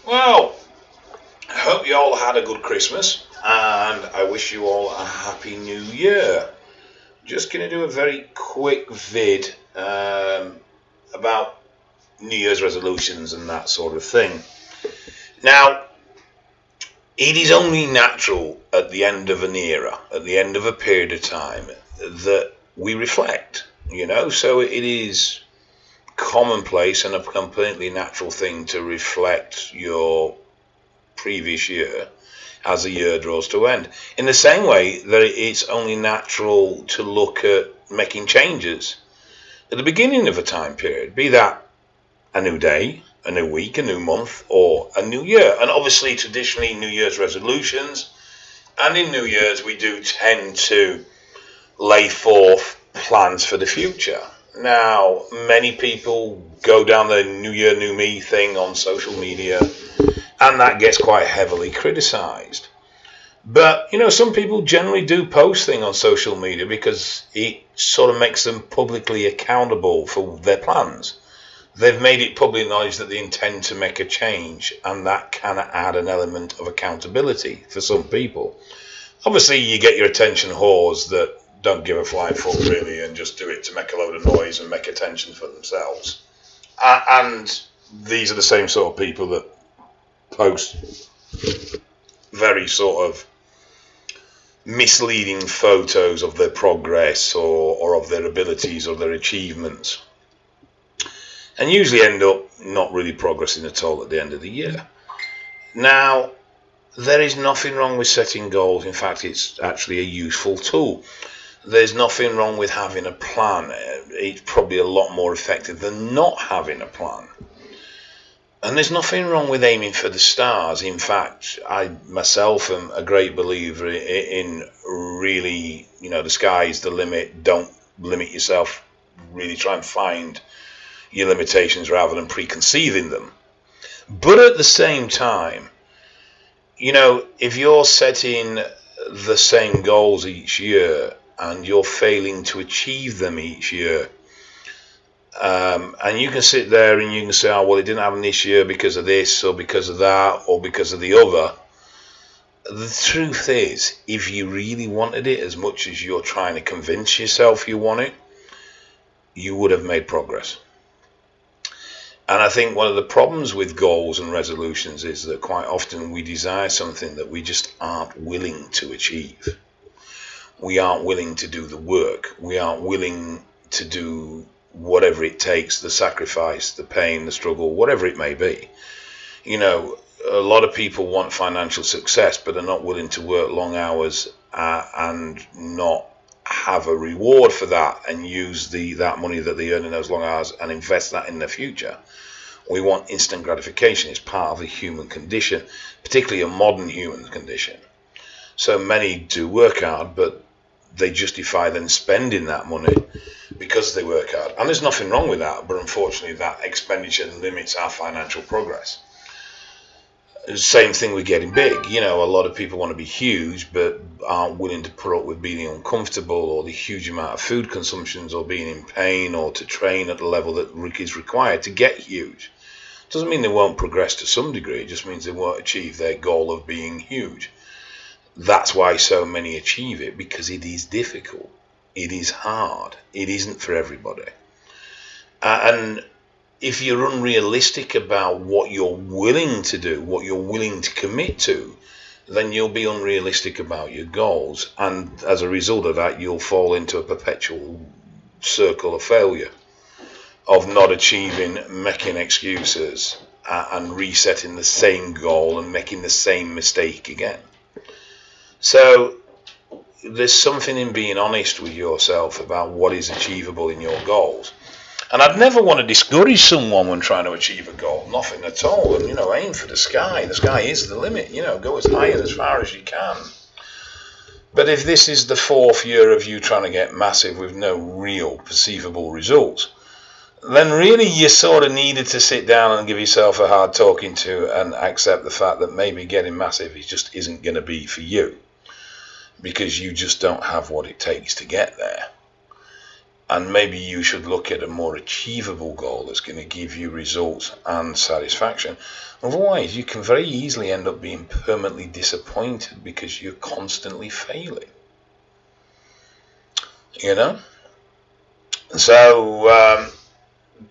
Well, I hope you all had a good Christmas, and I wish you all a happy new year. Just going to do a very quick vid about New Year's resolutions and that sort of thing. Now, it is only natural at the end of an era, at the end of a period of time, that we reflect, so it is commonplace and a completely natural thing to reflect your previous year as the year draws to end. In the same way that it's only natural to look at making changes at the beginning of a time period, be that a new day, a new week, a new month, or a new year. And obviously, traditionally, New Year's resolutions, and in New Year's, we do tend to lay forth plans for the future. Now, many people go down the New Year, New Me thing on social media, and that gets quite heavily criticised. But, some people generally do post things on social media because it sort of makes them publicly accountable for their plans. They've made it public knowledge that they intend to make a change, and that can add an element of accountability for some people. Obviously, you get your attention whores that don't give a flying fuck really and just do it to make a load of noise and make attention for themselves. And these are the same sort of people that post very sort of misleading photos of their progress or of their abilities or their achievements, and usually end up not really progressing at all at the end of the year. Now, there is nothing wrong with setting goals. In fact, it's actually a useful tool. There's nothing wrong with having a plan. It's probably a lot more effective than not having a plan. And there's nothing wrong with aiming for the stars. In fact, I myself am a great believer in really, the sky's the limit. Don't limit yourself. Really try and find your limitations rather than preconceiving them. But at the same time, if you're setting the same goals each year and you're failing to achieve them each year, and you can sit there and you can say, oh, well, it didn't happen this year because of this or because of that or because of the other. The truth is, if you really wanted it as much as you're trying to convince yourself you want it, you would have made progress. And I think one of the problems with goals and resolutions is that quite often we desire something that we just aren't willing to achieve. We aren't willing to do the work. We aren't willing to do whatever it takes, the sacrifice, the pain, the struggle, whatever it may be. A lot of people want financial success, but are not willing to work long hours and not have a reward for that and use that money that they earn in those long hours and invest that in the future. We want instant gratification. It's part of the human condition, particularly a modern human condition. So many do work hard, but they justify then spending that money because they work hard. And there's nothing wrong with that, but unfortunately that expenditure limits our financial progress. Same thing with getting big. A lot of people want to be huge, but aren't willing to put up with being uncomfortable or the huge amount of food consumptions or being in pain or to train at the level that is required to get huge. Doesn't mean they won't progress to some degree. It just means they won't achieve their goal of being huge. That's why so many achieve it, because it is difficult. It is hard. It isn't for everybody. And if you're unrealistic about what you're willing to do, what you're willing to commit to, then you'll be unrealistic about your goals. And as a result of that, you'll fall into a perpetual circle of failure, of not achieving, making excuses, and resetting the same goal and making the same mistake again. So there's something in being honest with yourself about what is achievable in your goals. And I'd never want to discourage someone when trying to achieve a goal. Nothing at all. And, aim for the sky. The sky is the limit. Go as high and as far as you can. But if this is the fourth year of you trying to get massive with no real perceivable results, then really you sort of needed to sit down and give yourself a hard talking to and accept the fact that maybe getting massive just isn't going to be for you, because you just don't have what it takes to get there. And maybe you should look at a more achievable goal that's going to give you results and satisfaction. Otherwise, you can very easily end up being permanently disappointed because you're constantly failing. You know? So,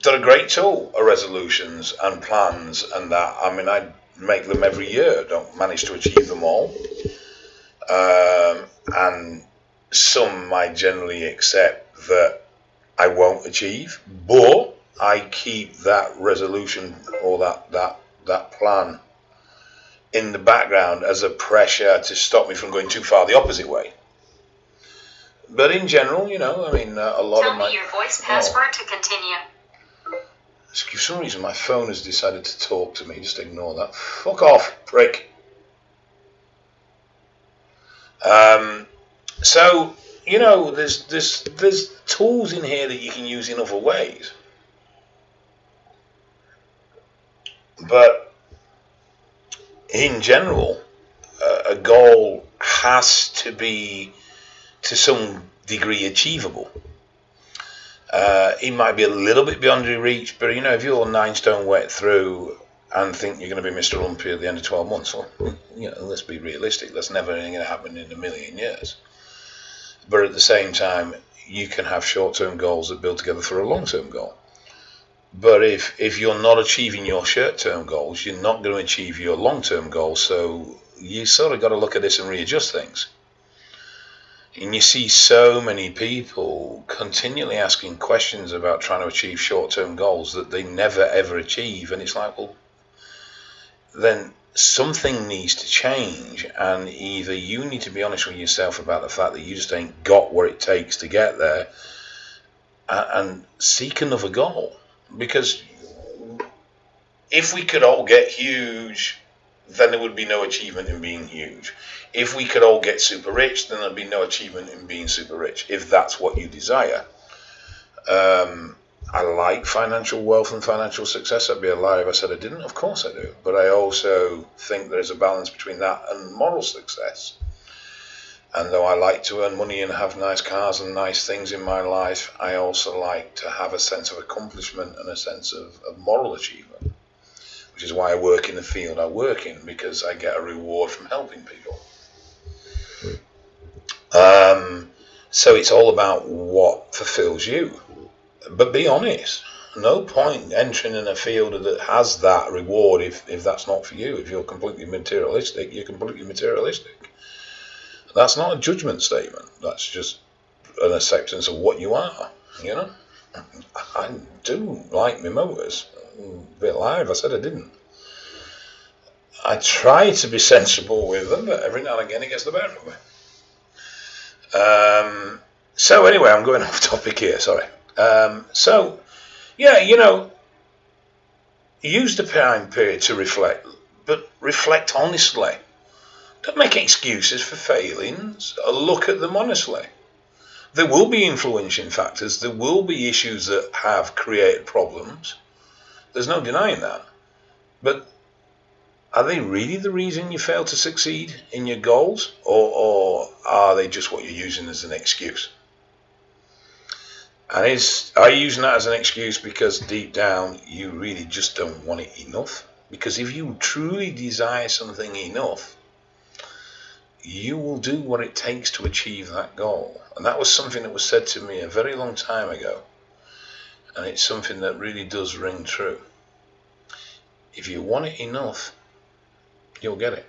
they're a great tool, resolutions and plans and that. I mean, I make them every year. Don't manage to achieve them all. And some I generally accept that I won't achieve, but I keep that resolution or that plan in the background as a pressure to stop me from going too far the opposite way. But in general, you know, I mean, a lot of my... Tell me your voice password to continue. For some reason, my phone has decided to talk to me. Just ignore that. Fuck off, prick. So, you know, there's tools in here that you can use in other ways. But in general, a goal has to be to some degree achievable. It might be a little bit beyond your reach, but you know, if you're 9 stone wet through and think you're going to be Mr. Olympia at the end of 12 months, well, you know, let's be realistic. That's never going to happen in a million years. But at the same time, you can have short-term goals that build together for a long-term goal. But if you're not achieving your short-term goals, you're not going to achieve your long-term goals. So you sort of got to look at this and readjust things. And you see so many people continually asking questions about trying to achieve short-term goals that they never ever achieve. And it's like, well, then something needs to change. And either you need to be honest with yourself about the fact that you just ain't got what it takes to get there, and seek another goal. Because if we could all get huge, then there would be no achievement in being huge. If we could all get super rich, then there'd be no achievement in being super rich, if that's what you desire. I like financial wealth and financial success. I'd be a liar if I said I didn't. Of course I do. But I also think there's a balance between that and moral success. And though I like to earn money and have nice cars and nice things in my life, I also like to have a sense of accomplishment and a sense of moral achievement, which is why I work in the field I work in, because I get a reward from helping people. So it's all about what fulfills you. But be honest. No point entering in a field that has that reward if that's not for you. If you're completely materialistic, you're completely materialistic. That's not a judgment statement. That's just an acceptance of what you are, you know. I do like my motors. A bit live, I said I didn't. I try to be sensible with them, but every now and again it gets the better of me. So anyway, I'm going off topic here, sorry. So, yeah, you know, use the time period to reflect, but reflect honestly. Don't make excuses for failings. Look at them honestly. There will be influencing factors. There will be issues that have created problems. There's no denying that. But are they really the reason you fail to succeed in your goals? Or are they just what you're using as an excuse? And are you using that as an excuse because deep down you really just don't want it enough? Because if you truly desire something enough, you will do what it takes to achieve that goal. And that was something that was said to me a very long time ago. And it's something that really does ring true. If you want it enough, you'll get it.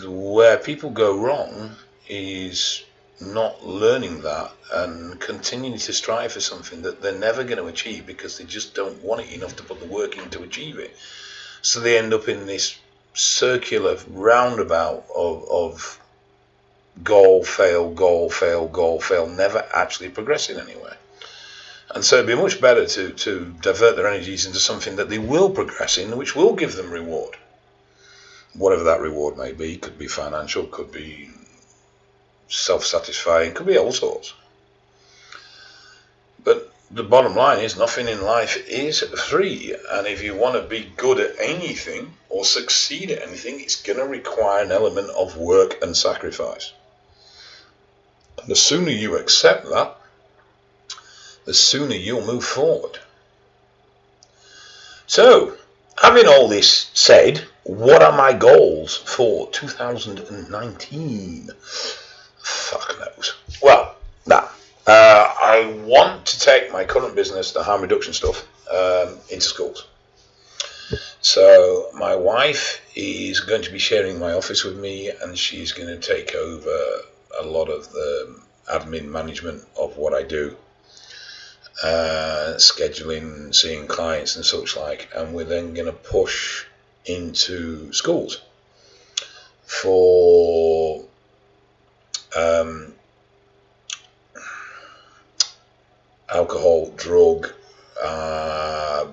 Where people go wrong is not learning that and continuing to strive for something that they're never going to achieve because they just don't want it enough to put the work in to achieve it. So they end up in this circular roundabout of goal, fail, never actually progressing anywhere. And so it'd be much better to divert their energies into something that they will progress in, which will give them reward. Whatever that reward may be, could be financial, could be self-satisfying, could be all sorts. But the bottom line is nothing in life is free, and if you want to be good at anything or succeed at anything, it's going to require an element of work and sacrifice. And the sooner you accept that, the sooner you'll move forward. So, having all this said, what are my goals for 2019? Fuck knows. Well, I want to take my current business, the harm reduction stuff, into schools. So my wife is going to be sharing my office with me, and she's going to take over a lot of the admin management of what I do, scheduling, seeing clients and such like, and we're then going to push into schools for alcohol, drug,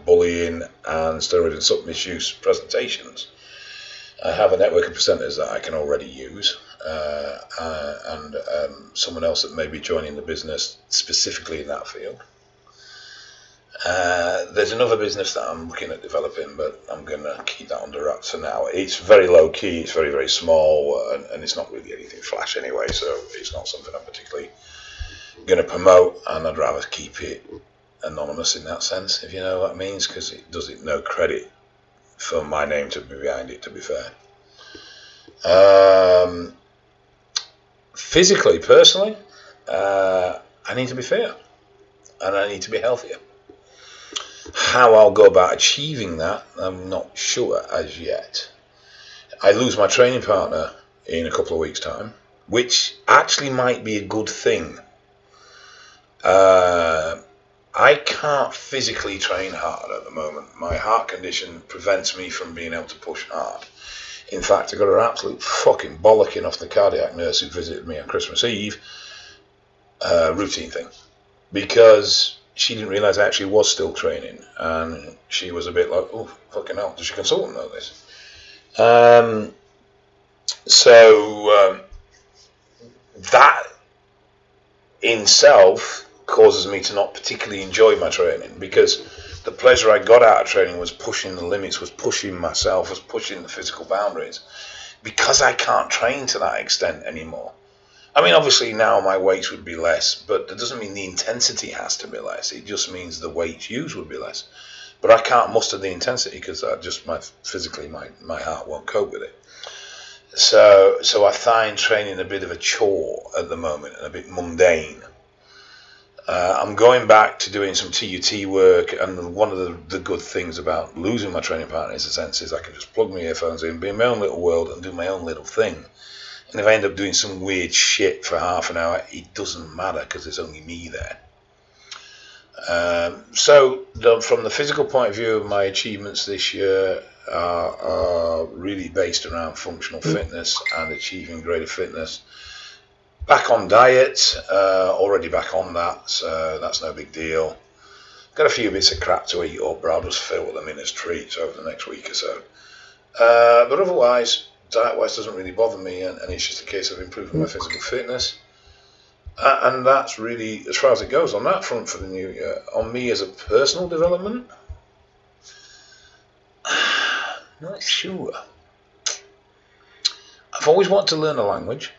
bullying and steroid and substance misuse presentations. I have a network of presenters that I can already use, and someone else that may be joining the business specifically in that field. There's another business that I'm looking at developing, but I'm going to keep that under wraps for now. It's very low key, it's very, very small, and it's not really anything flash anyway, so it's not something I'm particularly going to promote, and I'd rather keep it anonymous in that sense, if you know what I mean, because it does it no credit for my name to be behind it, to be fair. Physically, personally, I need to be fair, and I need to be healthier. How I'll go about achieving that, I'm not sure as yet. I lose my training partner in a couple of weeks' time, which actually might be a good thing. I can't physically train hard at the moment. My heart condition prevents me from being able to push hard. In fact, I got an absolute fucking bollocking off the cardiac nurse who visited me on Christmas Eve, routine thing, because she didn't realise I actually was still training, and she was a bit like, oh, fucking hell, does your consultant know this? That in self causes me to not particularly enjoy my training, because the pleasure I got out of training was pushing the limits, was pushing myself, was pushing the physical boundaries, because I can't train to that extent anymore. I mean, obviously now my weights would be less, but that doesn't mean the intensity has to be less. It just means the weights used would be less. But I can't muster the intensity because physically my heart won't cope with it. So I find training a bit of a chore at the moment and a bit mundane. I'm going back to doing some TUT work, and one of the good things about losing my training partner is I can just plug my earphones in, be in my own little world and do my own little thing. And if I end up doing some weird shit for half an hour, it doesn't matter because there's only me there. So from the physical point of view, my achievements this year are really based around functional fitness and achieving greater fitness. Back on diet, already back on that, so that's no big deal. Got a few bits of crap to eat up, but I'll just fill them in as treats over the next week or so. But otherwise, diet-wise doesn't really bother me, and it's just a case of improving my physical fitness. And that's really as far as it goes on that front for the new year. On me as a personal development, not sure. I've always wanted to learn a language,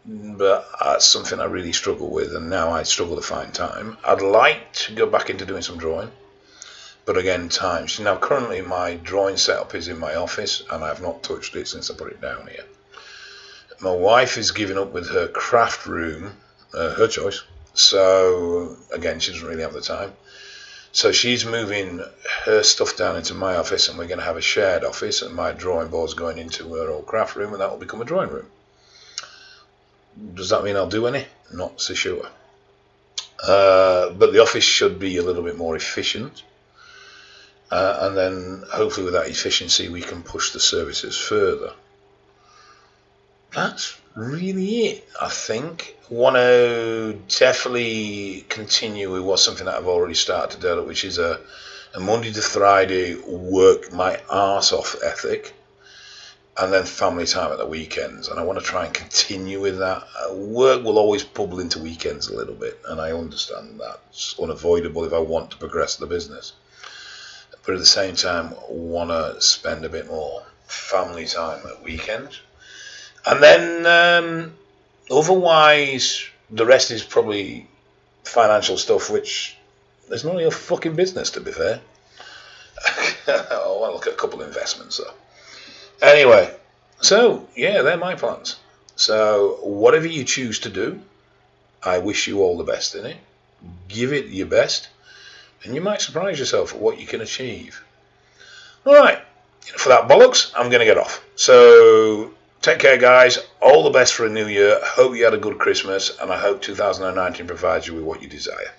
but that's something I really struggle with, and now I struggle to find time. I'd like to go back into doing some drawing, but again, time. So now currently my drawing setup is in my office, and I've not touched it since I put it down here. My wife is giving up with her craft room, her choice, so again, she doesn't really have the time. So she's moving her stuff down into my office, and we're going to have a shared office, and my drawing board's going into her old craft room, and that will become a drawing room. Does that mean I'll do any? Not so sure. But the office should be a little bit more efficient, and then hopefully with that efficiency we can push the services further. That's really it, I think. Want to definitely continue with what's something that I've already started to develop, which is a Monday to Friday work my arse off ethic, and then family time at the weekends. And I want to try and continue with that. Work will always bubble into weekends a little bit, and I understand that's unavoidable if I want to progress the business. But at the same time, want to spend a bit more family time at weekends. And then otherwise, the rest is probably financial stuff, which there's none of your fucking business, to be fair. Oh, well, look at a couple of investments, though. Anyway, so, yeah, they're my plans. So, whatever you choose to do, I wish you all the best in it. Give it your best, and you might surprise yourself at what you can achieve. All right, for that bollocks, I'm going to get off. So, take care, guys. All the best for a new year. Hope you had a good Christmas, and I hope 2019 provides you with what you desire.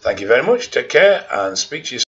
Thank you very much. Take care, and speak to you soon.